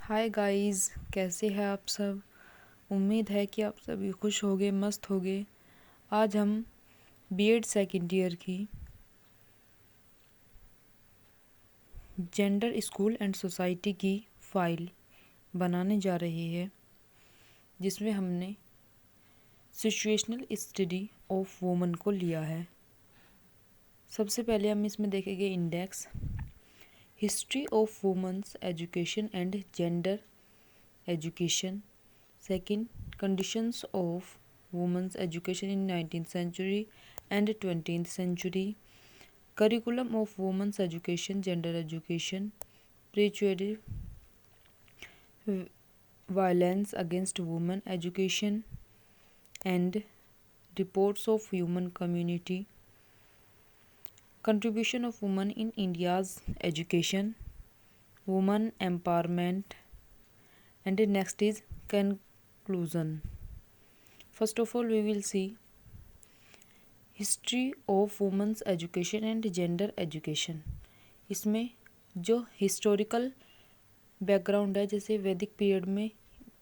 Hi guys, कैसे हैं आप सब। उम्मीद है कि आप सभी खुश होगे, मस्त होगे। आज हम बीएड सेकेंड ईयर की जेंडर स्कूल एंड सोसाइटी की फाइल बनाने जा रहे हैं, जिसमें हमने सिचुएशनल स्टडी ऑफ वुमन को लिया है। सबसे पहले हम इसमें देखेंगे index, history of women's education and gender education. Second, conditions of women's education in 19th century and 20th century. Curriculum of women's education, gender education, prejudice, violence against women education, and reports of human community. Contribution of women in India's education, women empowerment, and the next is conclusion. First of all, we will see history of women's education and gender education. इसमें जो historical background है, जैसे वैदिक period में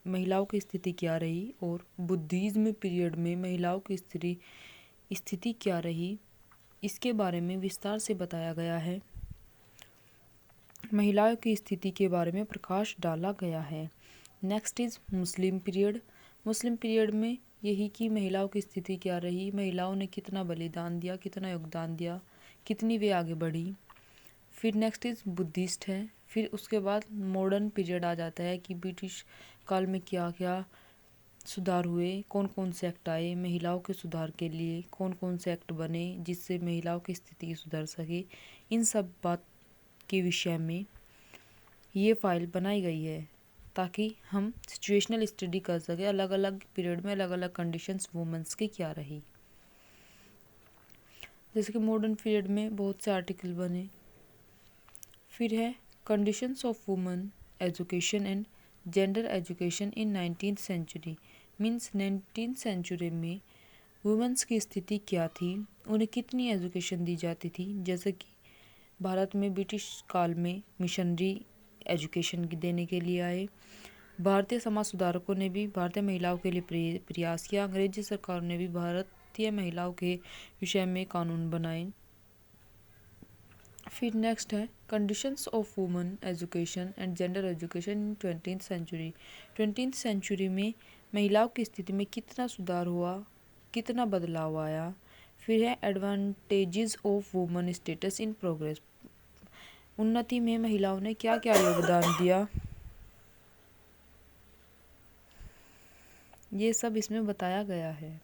महिलाओं की स्थिति क्या रही और बुद्धिज्म पीरियड में महिलाओं की स्थिति क्या रही, इसके बारे में विस्तार से बताया गया है। महिलाओं की स्थिति के बारे में प्रकाश डाला गया है। Next is Muslim period. Muslim period में यही कि महिलाओं की स्थिति क्या रही, महिलाओं ने कितना बलिदान दिया, कितना योगदान दिया, कितनी वे आगे बढ़ी। फिर नेक्स्ट इज बुद्धिस्ट है। फिर उसके बाद मॉडर्न पीरियड आ जाता है कि ब्रिटिश काल में क्या क्या सुधार हुए, कौन कौन से एक्ट आए महिलाओं के सुधार के लिए, कौन कौन से एक्ट बने जिससे महिलाओं की स्थिति सुधर सके। इन सब बात के विषय में ये फाइल बनाई गई है ताकि हम सिचुएशनल स्टडी कर सके, अलग अलग पीरियड में अलग अलग कंडीशंस वुमेन्स की क्या रही। जैसे कि मॉडर्न पीरियड में बहुत से आर्टिकल बने। फिर है conditions of women education and gender education in 19th century. Means 19th century में वुमेन्स की स्थिति क्या थी, उन्हें कितनी एजुकेशन दी जाती थी। जैसे कि भारत में ब्रिटिश काल में मिशनरी एजुकेशन देने के लिए आए। भारतीय समाज सुधारकों ने भी भारतीय महिलाओं के लिए प्रयास किया। अंग्रेजी सरकार ने भी भारतीय महिलाओं के विषय में कानून बनाए। फिर नेक्स्ट है conditions of women education and gender education in 20th century. 20th century में महिलाओं की स्थिति में कितना सुधार हुआ, कितना बदलाव आया। फिर है advantages of women status in progress. उन्नति में महिलाओं ने क्या क्या योगदान दिया, ये सब इसमें बताया गया है।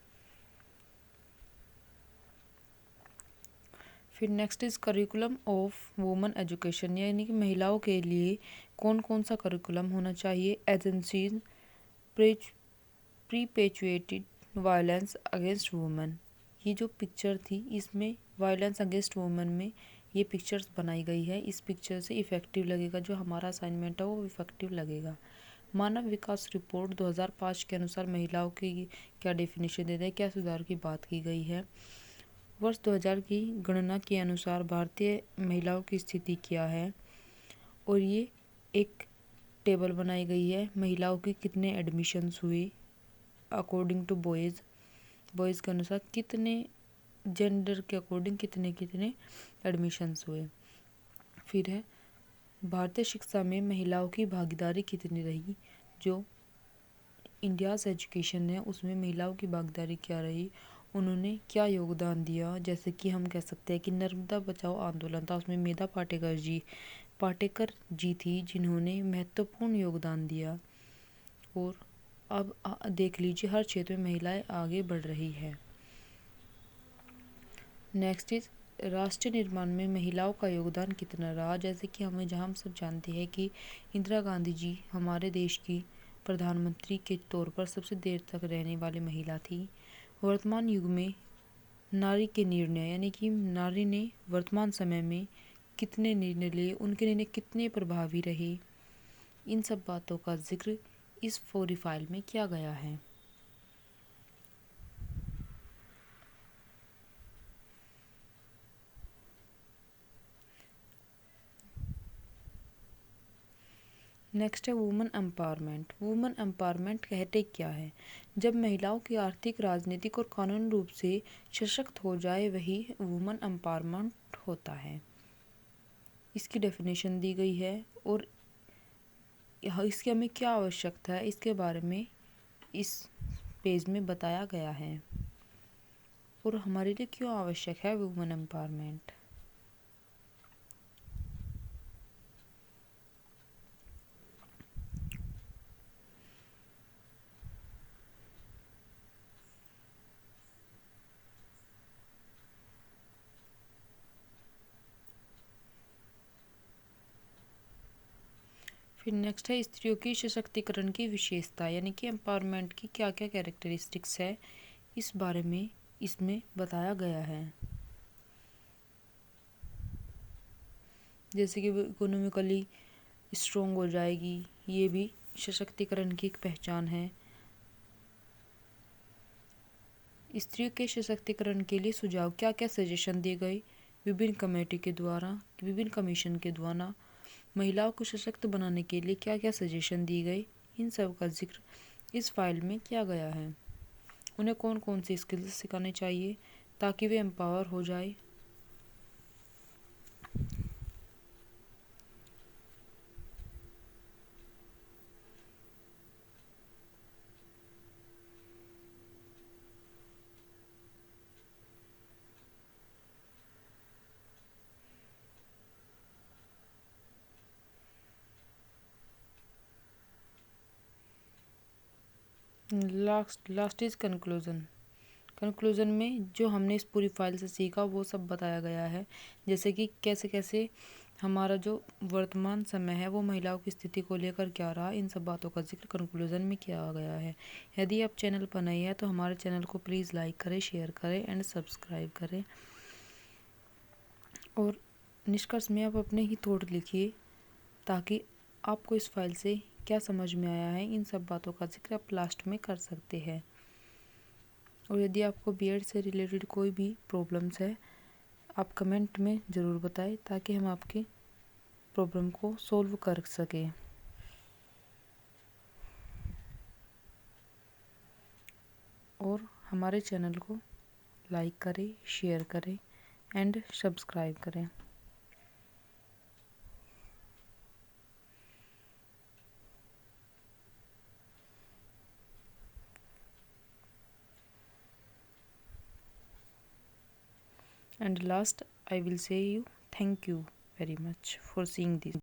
फिर next is curriculum of women education, यानी कि महिलाओं के लिए कौन कौन सा करिकुलम होना चाहिए। Agencies, perpetuated violence against women. ये जो पिक्चर थी इसमें वायलेंस अगेंस्ट वुमेन में ये पिक्चर्स बनाई गई है। इस पिक्चर से इफ़ेक्टिव लगेगा, जो हमारा असाइनमेंट है वो इफ़ेक्टिव लगेगा। मानव विकास रिपोर्ट 2005 के अनुसार महिलाओं की क्या डेफिनेशन देते हैं, क्या सुधार की बात की गई है। वर्ष 2000 की गणना के अनुसार भारतीय महिलाओं की स्थिति क्या है, और ये एक टेबल बनाई गई है महिलाओं की कितने एडमिशन्स हुए अकॉर्डिंग टू बॉयज़ के अनुसार कितने, जेंडर के अकॉर्डिंग कितने कितने एडमिशन्स हुए। फिर है भारतीय शिक्षा में महिलाओं की भागीदारी कितनी रही। जो इंडियाज़ एजुकेशन है उसमें महिलाओं की भागीदारी क्या रही, उन्होंने क्या योगदान दिया। जैसे कि हम कह सकते हैं कि नर्मदा बचाओ आंदोलन था, उसमें मेधा पाटेकर जी थी जिन्होंने महत्वपूर्ण योगदान दिया। और अब देख लीजिए हर क्षेत्र में महिलाएं आगे बढ़ रही है। नेक्स्ट इज राष्ट्र निर्माण में महिलाओं का योगदान कितना रहा। जैसे कि हम सब जानते हैं कि इंदिरा गांधी जी हमारे देश की प्रधानमंत्री के तौर पर सबसे देर तक रहने वाली महिला थी। वर्तमान युग में नारी के निर्णय, यानी कि नारी ने वर्तमान समय में कितने निर्णय लिए, उनके निर्णय कितने प्रभावी रहे, इन सब बातों का जिक्र इस पूरी फाइल में किया गया है। नेक्स्ट है वुमेन एम्पावरमेंट। वुमेन एम्पावरमेंट कहते क्या है? जब महिलाओं की आर्थिक, राजनीतिक और कानूनी रूप से सशक्त हो जाए वही वुमेन एम्पावरमेंट होता है। इसकी डेफिनेशन दी गई है और इसकी हमें क्या आवश्यकता है इसके बारे में इस पेज में बताया गया है और हमारे लिए क्यों आवश्यक है वुमेन एम्पावरमेंट। फिर नेक्स्ट है स्त्रियों की सशक्तिकरण की विशेषता, यानी कि एम्पावरमेंट की क्या क्या कैरेक्टरिस्टिक्स है इस बारे में इसमें बताया गया है। जैसे कि वो इकोनॉमिकली स्ट्रोंग हो जाएगी, ये भी सशक्तिकरण की एक पहचान है। स्त्रियों के सशक्तिकरण के लिए सुझाव क्या क्या सजेशन दिए गए विभिन्न कमेटी के द्वारा, विभिन्न कमीशन के द्वारा महिलाओं को सशक्त बनाने के लिए क्या क्या सजेशन दिए गए, इन सब का जिक्र इस फाइल में किया गया है। उन्हें कौन कौन सी स्किल्स सिखाने चाहिए ताकि वे एम्पावर हो जाए। Last is conclusion. कंक्लूजन में जो हमने इस पूरी फाइल से सीखा वो सब बताया गया है, जैसे कि कैसे कैसे हमारा जो वर्तमान समय है वो महिलाओं की स्थिति को लेकर क्या रहा, इन सब बातों का जिक्र कंक्लूजन में किया गया है। यदि आप चैनल पर नए हैं तो हमारे चैनल को प्लीज़ लाइक करें, शेयर करें एंड सब्सक्राइब करें और निष्कर्ष में आप अपने ही थॉट लिखिए ताकि आपको इस फाइल से क्या समझ में आया है, इन सब बातों का जिक्र आप लास्ट में कर सकते हैं। और यदि आपको बीएड से रिलेटेड कोई भी प्रॉब्लम्स है आप कमेंट में ज़रूर बताएं ताकि हम आपके प्रॉब्लम को सॉल्व कर सकें। और हमारे चैनल को लाइक करें, शेयर करें एंड सब्सक्राइब करें। And last, I will say you thank you very much for seeing this.